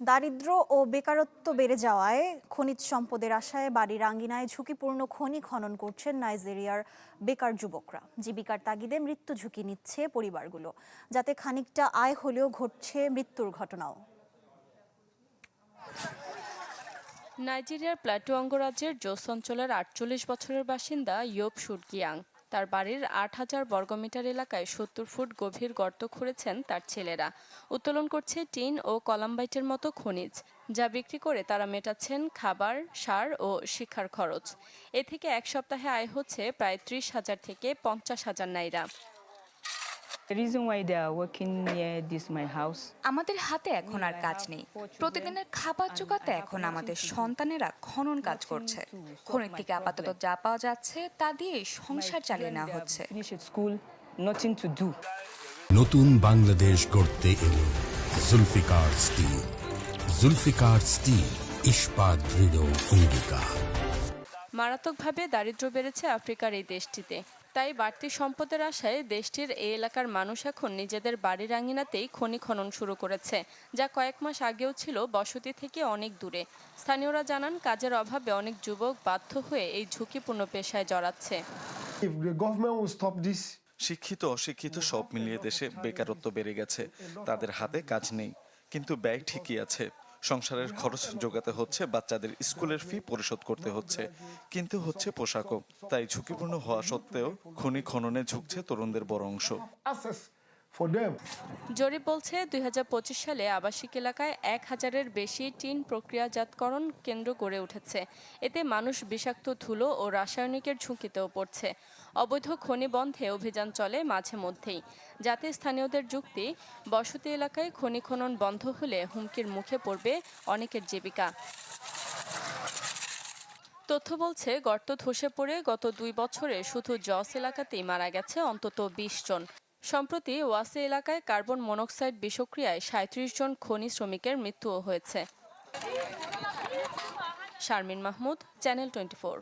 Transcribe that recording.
দারিদ্র্য ও বেকারত্ব বেড়ে যাওয়ায় খনিজ সম্পদের আশায় বাড়ির আঙ্গিনায় ঝুঁকিপূর্ণ খনি খনন করছেন নাইজেরিয়ার বেকার যুবকরা। জীবিকার তাগিদে মৃত্যু ঝুঁকি নিচ্ছে পরিবারগুলো, যাতে খানিকটা আয় হলেও ঘটছে মৃত্যুর ঘটনাও। নাইজেরিয়ার প্ল্যাটো অঙ্গরাজ্যের জোস অঞ্চলের ৪৮ বছরের বাসিন্দা ইয়োব সুরকিয়াং তার বাড়ির ৮,০০০ বর্গমিটার এলাকায় ৭০ ফুট গভীর গর্ত খুঁড়েছেন তার ছেলেরা। উত্তোলন করছে টিন ও কলামবাইটের মতো খনিজ, যা বিক্রি করে তারা মেটাচ্ছেন খাবার, সার ও শিক্ষার খরচ। এ থেকে এক সপ্তাহে আয় হচ্ছে প্রায় ৩০,০০০ থেকে ৫০,০০০ নাইরা। আমাদের হাতে এখন আর কাজ নেই। প্রতিদিনের খাবার জোগাতে এখন আমাদের সন্তানেরা খনন কাজ করছে। খনি থেকে আপাতত যা পাওয়া যাচ্ছে তা দিয়ে সংসার চালিয়ে নেওয়া হচ্ছে। নতুন বাংলাদেশ গড়তে এলো জুলফিকার স্টিল। জুলফিকার স্টিল, ইস্পাত দৃঢ় অঙ্গীকার। মারাত্মকভাবে দারিদ্র্য বেড়েছে আফ্রিকার এই দেশটিতে। তাই বাড়তি সম্পদের আশায় দেশটির এই এলাকার মানুষ এখন নিজেদের বাড়ির আঙিনাতেই খনি খনন শুরু করেছে, যা কয়েক মাস আগেও ছিল বসতি থেকে অনেক দূরে। স্থানীয়রা জানান, কাজের অভাবে অনেক যুবক বাধ্য হয়ে এই ঝুঁকিপূর্ণ পেশায় জড়াচ্ছে। শিক্ষিত অশিক্ষিত সব মিলিয়ে দেশে বেকারত্ব বেড়ে গেছে। তাদের হাতে কাজ নেই, কিন্তু ব্যয় ঠিকই আছে। সংসারের খরচ জোগাতে হচ্ছে, বাচ্চাদের স্কুলের ফি পরিশোধ করতে হচ্ছে, কিন্তু হচ্ছে পোশাকও। তাই ঝুঁকিপূর্ণ হওয়া সত্ত্বেও খনি খননে ঝুঁকছে তরুণদের বড় অংশ। জরিপ বলছে ২০২৫ সালে আবাসিক এলাকায় ১,০০০-এর বেশি টিন প্রক্রিয়াজাতকরণ কেন্দ্র গড়ে উঠেছে। এতে মানুষ বিষাক্ত ধুলো ও রাসায়নিকের ঝুঁকিতেও পড়ছে। অবৈধ খনি বন্ধে অভিযান চলে মাঝে মধ্যেই, যাতে স্থানীয়দের যুক্তি, বসতি এলাকায় খনি খনন বন্ধ হলে হুমকির মুখে পড়বে অনেকের জীবিকা। তথ্য বলছে, গর্ত ধসে পড়ে গত ২ বছরে শুধু জস এলাকাতেই মারা গেছে অন্তত ২০ জন। সম্প্রতি ওয়াসে এলাকায় কার্বন মনোক্সাইড বিষক্রিয়ায় ৩৭ জন খনি শ্রমিকের মৃত্যুও হয়েছে। শারমিন মাহমুদ, চ্যানেল 24।